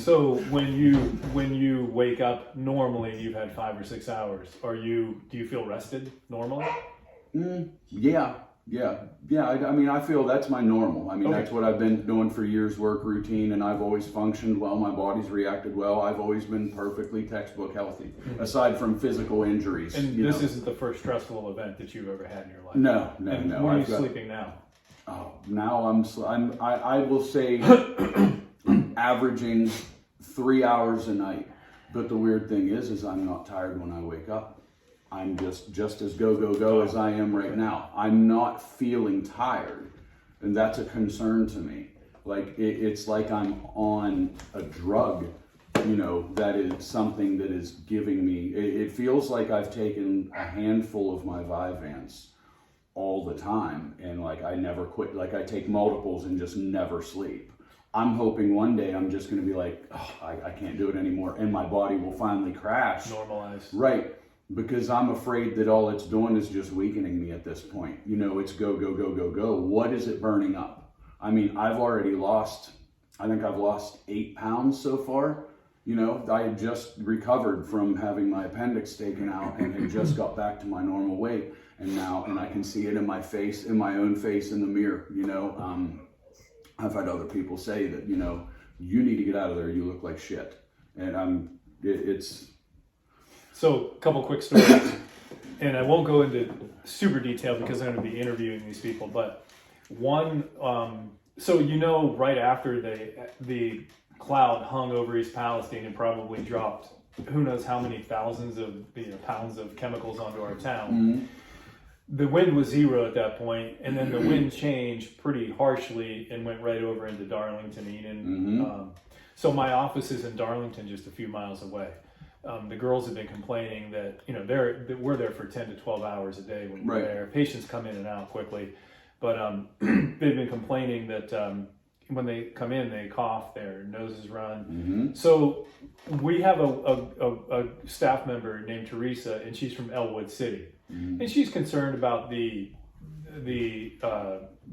So when you wake up normally, you've had 5 or 6 hours. Do you feel rested normally? Yeah. I feel that's my normal. Okay. That's what I've been doing for years, work routine, and I've always functioned well. My body's reacted well. I've always been perfectly textbook healthy, aside from physical injuries. And this isn't the first stressful event that you've ever had in your life. No. Where are you sleeping now? Oh, now I will say averaging 3 hours a night. But the weird thing is I'm not tired when I wake up. I'm just as go as I am right now. I'm not feeling tired, and that's a concern to me. Like it's like I'm on a drug, that is something that is giving me. It feels like I've taken a handful of my Vyvanse all the time, and like I never quit. Like I take multiples and just never sleep. I'm hoping one day I'm just going to be like, I can't do it anymore, and my body will finally crash. Normalize. Right. Because I'm afraid that all it's doing is just weakening me at this point. It's go. What is it burning up? I've already lost, I think I've lost 8 pounds so far. You know, I had just recovered from having my appendix taken out and had just got back to my normal weight. And I can see it in my face, in my own face in the mirror, you know. I've had other people say that, you know, you need to get out of there. You look like shit. And it's... So a couple quick stories, and I won't go into super detail because I'm going to be interviewing these people, but one, so you know, right after the cloud hung over East Palestine and probably dropped who knows how many thousands of pounds of chemicals onto our town. Mm-hmm. The wind was 0 at that point, and then the wind changed pretty harshly and went right over into Darlington, Eden. Mm-hmm. So my office is in Darlington, just a few miles away. The girls have been complaining that, you know, we're there for 10 to 12 hours a day when we're there. Patients come in and out quickly, but they've been complaining that when they come in, they cough, their noses run. Mm-hmm. So we have a staff member named Teresa, and she's from Elwood City. Mm-hmm. And she's concerned about the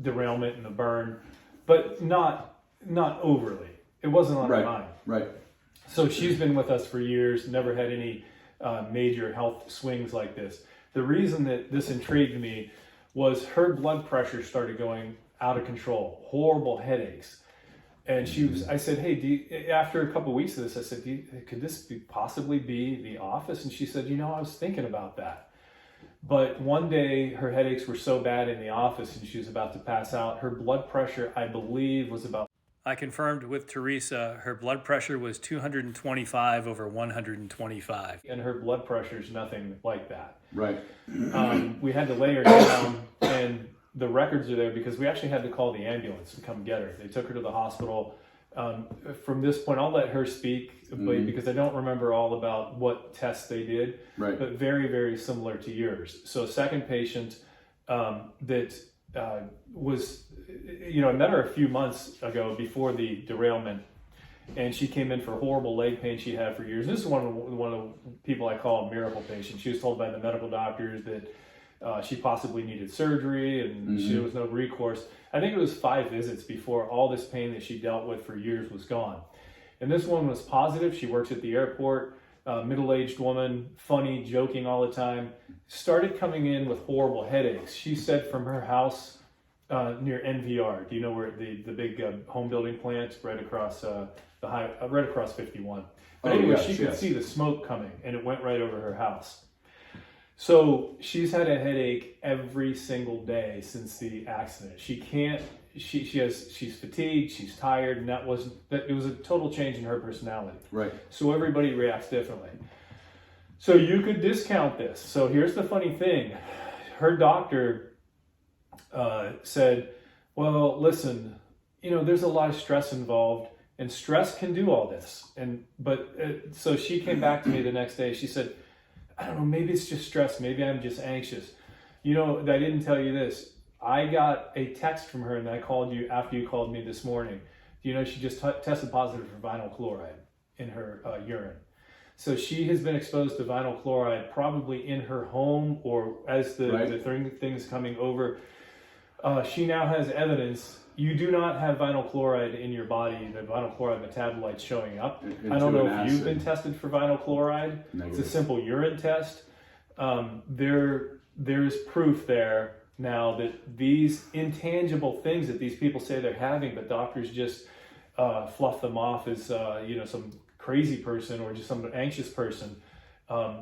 derailment and the burn, but not overly. It wasn't on her mind. Right. So she's been with us for years, never had any major health swings like this. The reason that this intrigued me was her blood pressure started going out of control, horrible headaches. And I said, hey, after a couple of weeks of this, I said, could this possibly be the office? And she said, you know, I was thinking about that. But one day her headaches were so bad in the office and she was about to pass out. Her blood pressure, I believe, was about... I confirmed with Teresa, her blood pressure was 225 over 125. And her blood pressure is nothing like that. Right. We had to lay her down, and the records are there because we actually had to call the ambulance to come get her. They took her to the hospital. From this point, I'll let her speak, because I don't remember all about what tests they did, but very, very similar to yours. So a second patient that was, you know, I met her a few months ago before the derailment, and she came in for horrible leg pain she had for years. This is one of the people I call a miracle patient. She was told by the medical doctors that she possibly needed surgery and there was no recourse. I think it was 5 visits before all this pain that she dealt with for years was gone. And this one was positive. She works at the airport, middle-aged woman, funny, joking all the time, started coming in with horrible headaches. She said from her house near NVR, do you know where the big home building plant right across right across 51. But anyway, she could see the smoke coming, and it went right over her house. So she's had a headache every single day since the accident. She's fatigued, she's tired, and it was a total change in her personality. Right. So everybody reacts differently. So you could discount this. So here's the funny thing. Her doctor said, well, listen, you know, there's a lot of stress involved, and stress can do all this. So she came back to me the next day. She said, I don't know, maybe it's just stress. Maybe I'm just anxious. You know, I didn't tell you this. I got a text from her, and I called you after you called me this morning. Do you know she just tested positive for vinyl chloride in her urine? So she has been exposed to vinyl chloride probably in her home or as the thing's coming over. She now has evidence. You do not have vinyl chloride in your body, the vinyl chloride metabolites showing up. I don't know if you've been tested for vinyl chloride. Negative. It's a simple urine test. There's proof there now that these intangible things that these people say they're having, but doctors just fluff them off as some crazy person or just some anxious person.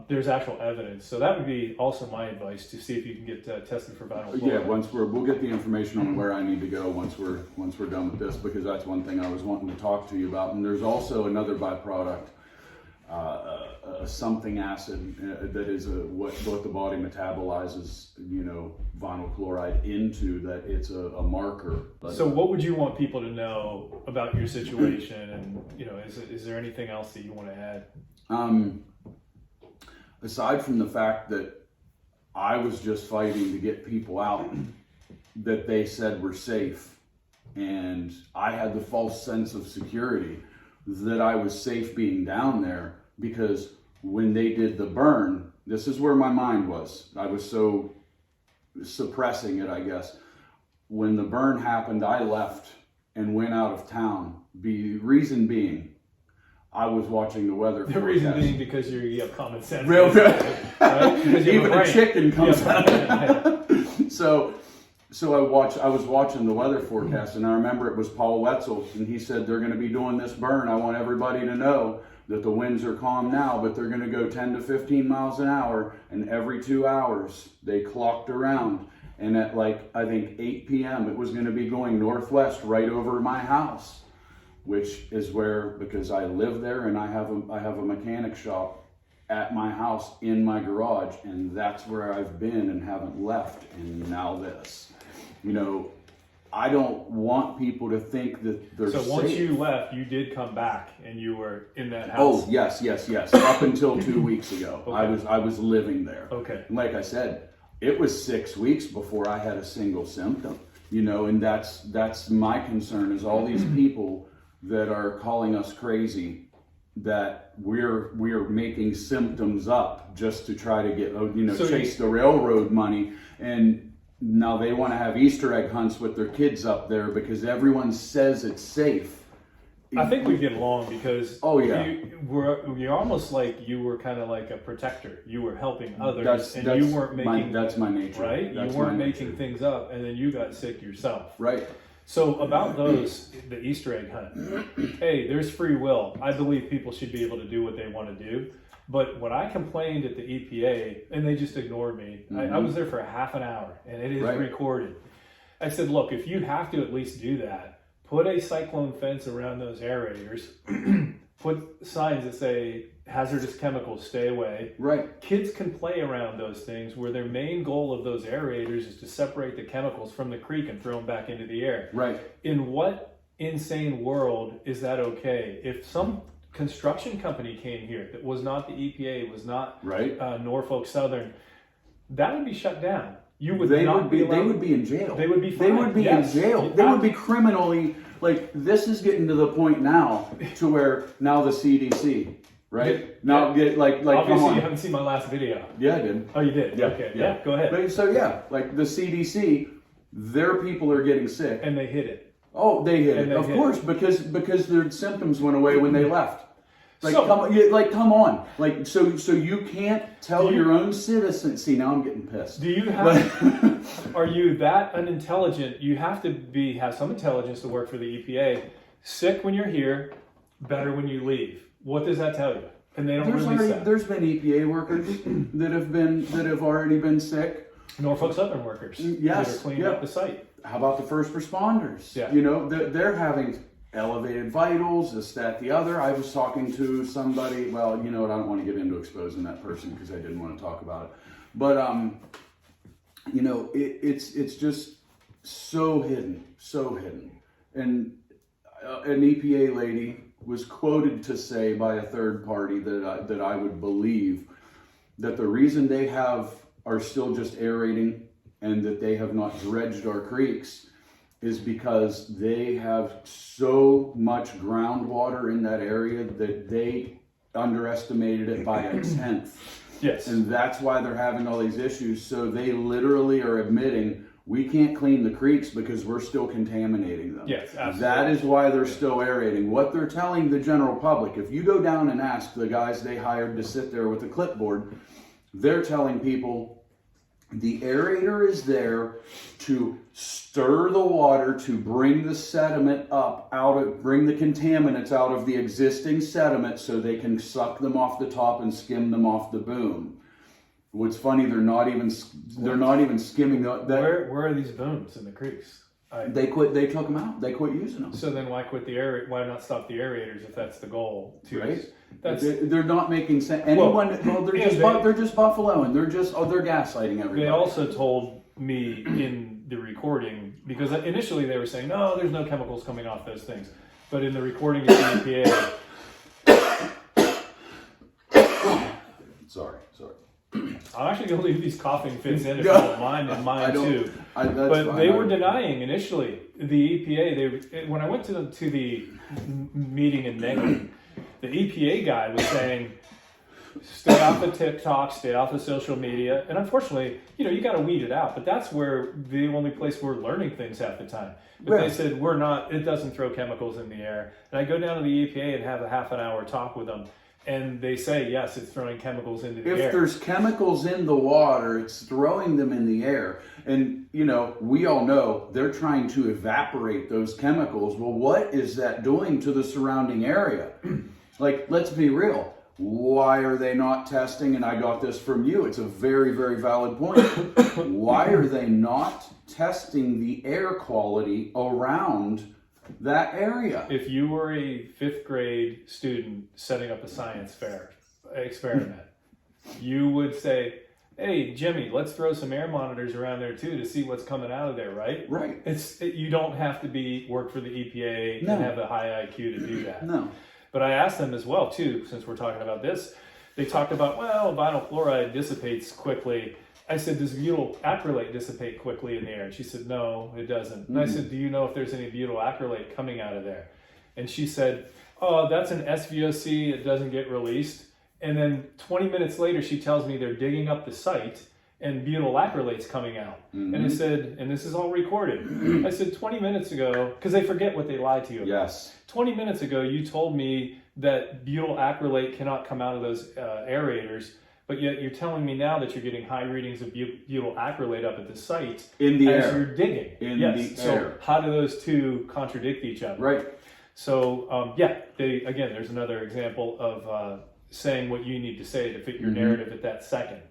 There's actual evidence. So that would be also my advice, to see if you can get tested for vinyl chloride. Yeah, we'll get the information on where I need to go once we're done with this, because that's one thing I was wanting to talk to you about. And there's also another byproduct, something acid that is what the body metabolizes, you know, vinyl chloride into, that it's a marker. So what would you want people to know about your situation? And, you know, is there anything else that you want to add? Aside from the fact that I was just fighting to get people out that they said were safe, and I had the false sense of security that I was safe being down there, because when they did the burn, this is where my mind was. I was so suppressing it, I guess. When the burn happened, I left and went out of town. The reason being, I was watching the weather The forecast. reason being because you have common sense. Real good. Right? Because you have Even a chicken comes out. Yeah. So I was watching the weather forecast, and I remember it was Paul Wetzel, and he said, they're going to be doing this burn. I want everybody to know that the winds are calm now, but they're going to go 10 to 15 miles an hour, and every 2 hours they clocked around. And at like, I think 8 p.m., it was going to be going northwest right over my house, which is where, because I live there and I have a mechanic shop at my house in my garage, and that's where I've been and haven't left. And now this, you know, I don't want people to think that they're So safe. once you left, you did come back and you were in that house. Oh, yes. Up until 2 weeks ago, Okay. I was living there. Okay. And like I said, it was 6 weeks before I had a single symptom, you know, and that's my concern, is all these people that are calling us crazy, that we're making symptoms up just to try to get, you know, chase the railroad money. And now they want to have Easter egg hunts with their kids up there because everyone says it's safe. I think we get along because you're almost like you were kind of like a protector. You were helping others, you weren't making that's my nature. Right? You weren't making things up, and then you got sick yourself. Right. So about the Easter egg hunt, hey, there's free will. I believe people should be able to do what they want to do. But when I complained at the EPA, and they just ignored me, I was there for a half an hour, and it is recorded. I said, look, if you have to at least do that, put a cyclone fence around those aerators, put signs that say hazardous chemicals, stay away. Right. Kids can play around those things where their main goal of those aerators is to separate the chemicals from the creek and throw them back into the air. Right. In what insane world is that okay? If some construction company came here that was not the EPA, was not Norfolk Southern, that would be shut down. They would be in jail. They would be fined. They would be in jail. They would be criminally, like, this is getting to the point now to where now the CDC, right? Now get like obviously you haven't seen my last video. Yeah, I did. Oh, you did? Yeah. Okay. Yeah. Go ahead. So yeah, like the CDC, their people are getting sick. And they hid it. Oh, they hid it. Of course, because their symptoms went away when they left. Like, come on. Like, so you can't tell your own citizens. See, now I'm getting pissed. Do you have, are you that unintelligent? You have to have some intelligence to work for the EPA. Sick when you're here, better when you leave. What does that tell you? And they don't There's been EPA workers that have already been sick. Norfolk Southern workers. Yes. That are cleaning up the site. How about the first responders? Yeah. You know, they're having elevated vitals, this, that, the other. I was talking to somebody, well, you know what, I don't want to get into exposing that person because I didn't want to talk about it. But, you know, it's just so hidden. And an EPA lady was quoted to say by a third party that I would believe that the reason they are still just aerating and that they have not dredged our creeks is because they have so much groundwater in that area that they underestimated it by a 1/10. Yes. And that's why they're having all these issues. So they literally are admitting we can't clean the creeks because we're still contaminating them. Yes, absolutely. That is why they're still aerating. What they're telling the general public, if you go down and ask the guys they hired to sit there with a clipboard, they're telling people the aerator is there to stir the water, to bring the sediment up, bring the contaminants out of the existing sediment so they can suck them off the top and skim them off the boom. What's funny, they're not even skimming that. Where are these booms in the creeks? They took them out. They quit using them. So then why why not stop the aerators if that's the goal? Right. They're not making sense. They're just buffaloing. They're gaslighting everybody. They also told me in the recording, because initially they were saying, no, there's no chemicals coming off those things. But in the recording of the EPA... Sorry. I'm actually going to leave these coughing fits in if you don't mind, and mine too. But they were denying initially. The EPA, when I went to the meeting in Nagel, the EPA guy was saying, Stay off of TikTok, stay off of social media. And unfortunately, you got to weed it out. But that's where the only place we're learning things half the time. But they said, it doesn't throw chemicals in the air. And I go down to the EPA and have a half an hour talk with them. And they say, yes, it's throwing chemicals into the air. If there's chemicals in the water, it's throwing them in the air. And, we all know they're trying to evaporate those chemicals. Well, what is that doing to the surrounding area? Like, let's be real. Why are they not testing? And I got this from you. It's a very, very valid point. Why are they not testing the air quality around that area? If you were a 5th grade student setting up a science fair experiment, you would say, hey, Jimmy, let's throw some air monitors around there too to see what's coming out of there, right? Right. You don't have to work for the EPA and have a high IQ to do that. No. But I asked them as well too, since we're talking about this, they talked about, vinyl chloride dissipates quickly. I said, does butyl acrylate dissipate quickly in the air? And she said, no, it doesn't. And I said, do you know if there's any butyl acrylate coming out of there? And she said, oh, that's an SVOC, it doesn't get released. And then 20 minutes later, she tells me they're digging up the site and butyl acrylate's coming out. And I said, and this is all recorded. I said, 20 minutes ago, because they forget what they lied to you about. Yes. 20 minutes ago, you told me that butyl acrylate cannot come out of those aerators, but yet you're telling me now that you're getting high readings of butyl acrylate up at the site in the as air. You're digging. In the air. So how do those two contradict each other? Right. So there's another example of saying what you need to say to fit your narrative at that second.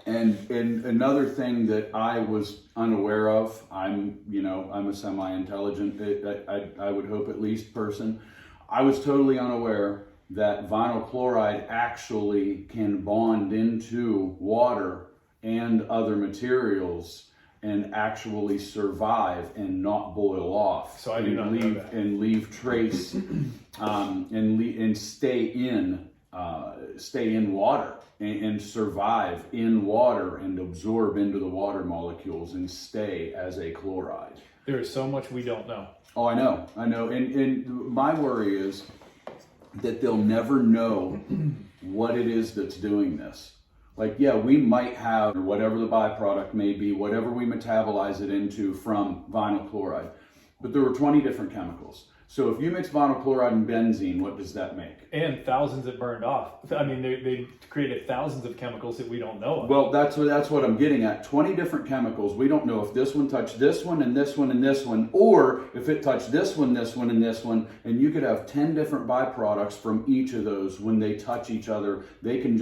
And another thing that I was unaware of, I'm a semi-intelligent, I would hope at least person. I was totally unaware that vinyl chloride actually can bond into water and other materials and actually survive and not boil off. So I do not know that. And leave trace and stay in water and survive in water and absorb into the water molecules and stay as a chloride. There is so much we don't know. Oh, I know. And my worry is that they'll never know what it is that's doing this. Like, we might have whatever the byproduct may be, whatever we metabolize it into from vinyl chloride, but there were 20 different chemicals. So if you mix vinyl chloride and benzene, what does that make? And thousands that burned off. I mean, they created thousands of chemicals that we don't know of. Well, that's what I'm getting at. 20 different chemicals. We don't know if this one touched this one and this one and this one, or if it touched this one, this one, and this one. And you could have 10 different byproducts from each of those. When they touch each other, they can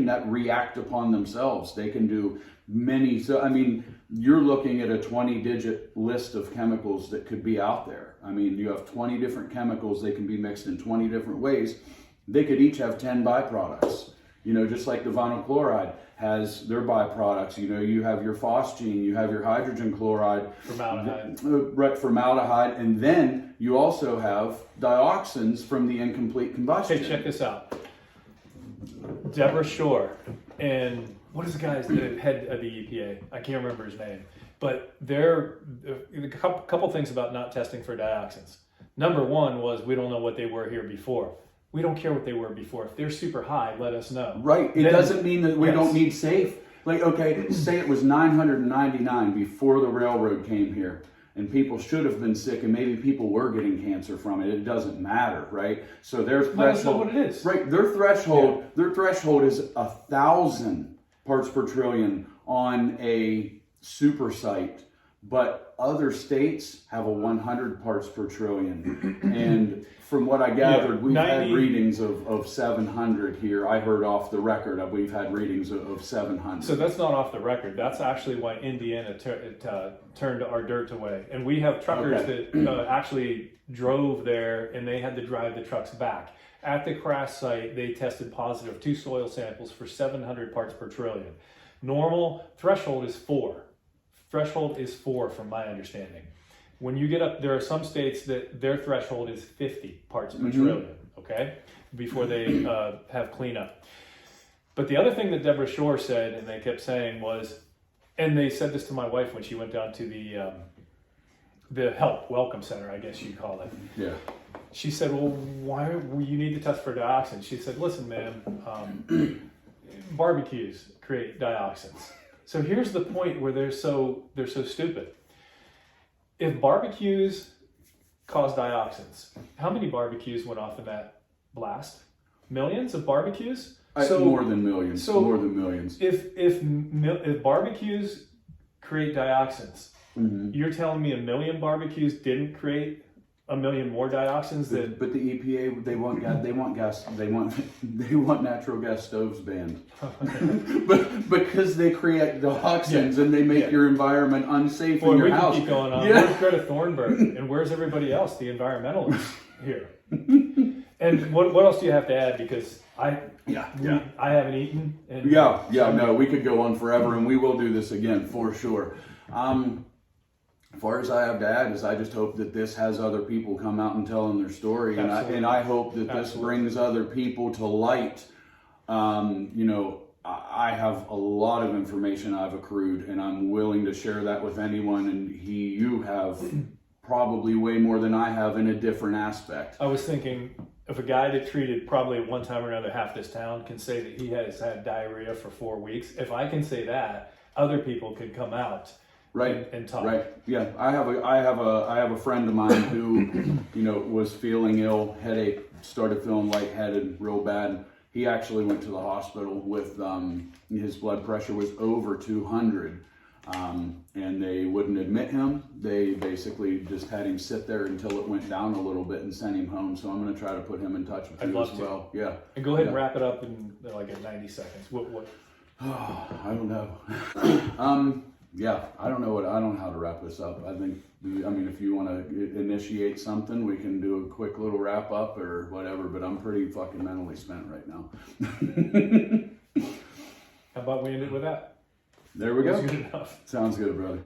not react upon themselves. They can do many. So, I mean, you're looking at a 20-digit list of chemicals that could be out there. I mean, you have 20 different chemicals. They can be mixed in 20 different ways. They could each have 10 byproducts. Just like the vinyl chloride has their byproducts. You have your phosgene, you have your hydrogen chloride. Formaldehyde. Right, formaldehyde. And then you also have dioxins from the incomplete combustion. Hey, check this out. Deborah Shore and what is the head of the EPA? I can't remember his name. But a couple things about not testing for dioxins. Number one was we don't know what they were here before. We don't care what they were before. If they're super high, let us know. Right. It doesn't mean that we don't need safe. Like, okay, say it was 999 before the railroad came here, and people should have been sick, and maybe people were getting cancer from it. It doesn't matter, right? So their threshold. Let us know what it is. Right. Their threshold is 1,000 parts per trillion on a super site, but other states have a 100 parts per trillion. And from what I gathered, we've had readings of 700 here. I heard off the record we've had readings of 700. So that's not off the record. That's actually why Indiana turned our dirt away. And we have truckers that actually drove there, and they had to drive the trucks back. At the crash site, they tested positive 2 soil samples for 700 parts per trillion. Normal threshold is 4. Threshold is 4 from my understanding. When you get up, there are some states that their threshold is 50 parts per trillion, okay? Before they have cleanup. But the other thing that Deborah Shore said, and they kept saying was, and they said this to my wife when she went down to the the help welcome center, I guess you call it. Yeah. She said, well, why you need to test for dioxins? She said, listen, man, barbecues create dioxins. So here's the point where they're so stupid. If barbecues cause dioxins, how many barbecues went off in that blast? Millions of barbecues? More than millions. So more than millions. If barbecues create dioxins, Mm-hmm. you're telling me a million barbecues didn't create a million more dioxins than... But the EPA, they want natural gas stoves banned. But because they create dioxins and they make your environment unsafe in your house. We keep going on. Yeah. Where's Greta Thunberg and where's everybody else, the environmentalists here? And what else do you have to add? Because I haven't eaten. And no, we could go on forever, and we will do this again for sure. As far as I have to add is I just hope that this has other people come out and telling their story, and I hope that this brings other people to light. I have a lot of information I've accrued, and I'm willing to share that with anyone. And you have probably way more than I have in a different aspect. I was thinking, if a guy that treated probably at one time or another half this town can say that he has had diarrhea for 4 weeks, if I can say that, other people could come out. Right. And talk. Right. Yeah. I have a friend of mine who, was feeling ill, headache, started feeling lightheaded real bad. He actually went to the hospital with, his blood pressure was over 200. And they wouldn't admit him. They basically just had him sit there until it went down a little bit and sent him home. So I'm going to try to put him in touch with you as well. Yeah. And go ahead and wrap it up in in 90 seconds. What? I don't know. Yeah, I don't know how to wrap this up. I mean, if you want to initiate something, we can do a quick little wrap up or whatever, but I'm pretty fucking mentally spent right now. How about we end it with that? There we go. That's good enough. Sounds good, brother.